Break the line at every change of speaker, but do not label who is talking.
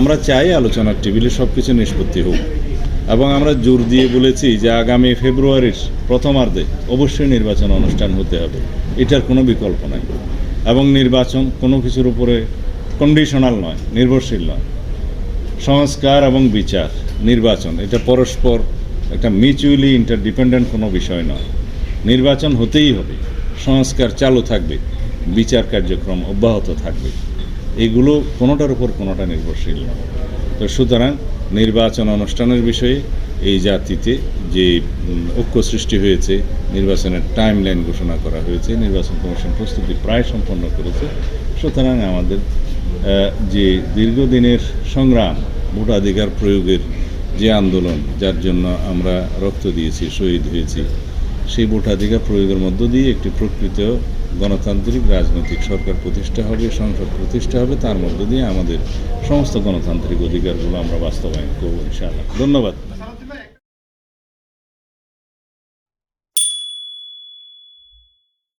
আমরা চাই আলোচনার টেবিলে সব কিছু নিষ্পত্তি হোক, এবং আমরা জোর দিয়ে বলেছি যে আগামী ফেব্রুয়ারির প্রথমার্ধে অবশ্যই নির্বাচন অনুষ্ঠান হতে হবে, এটার কোনো বিকল্প নাই। এবং নির্বাচন কোনো কিছুর উপরে কন্ডিশনাল নয়, নির্ভরশীল নয়। সংস্কার এবং বিচার, নির্বাচন এটা পরস্পর একটা মিউচুয়ালি ইন্টারডিপেন্ডেন্ট কোনো বিষয় নয়। নির্বাচন হতেই হবে, সংস্কার চালু থাকবে, বিচার কার্যক্রম অব্যাহত থাকবে, এগুলো কোনোটার উপর কোনোটা নির্ভরশীল নয়। তো সুতরাং নির্বাচন অনুষ্ঠানের বিষয়ে এই জাতিতে যে ঐক্য সৃষ্টি হয়েছে, নির্বাচনের টাইমলাইন ঘোষণা করা হয়েছে, নির্বাচন কমিশন প্রস্তুতি প্রায় সম্পন্ন করেছে। সুতরাং আমাদের যে দীর্ঘদিনের সংগ্রাম, ভোটাধিকার প্রয়োগের যে আন্দোলন, যার জন্য আমরা রক্ত দিয়েছি, শহীদ হয়েছি, সেই ভোটাধিকার প্রয়োগের মধ্য দিয়ে একটি প্রকৃত গণতান্ত্রিক রাজনৈতিক সরকার প্রতিষ্ঠা হবে, সংসদ প্রতিষ্ঠা হবে, তার মধ্য দিয়ে আমাদের সমস্ত গণতান্ত্রিক অধিকারগুলো আমরা বাস্তবায়ন করব ইনশাআল্লাহ। ধন্যবাদ।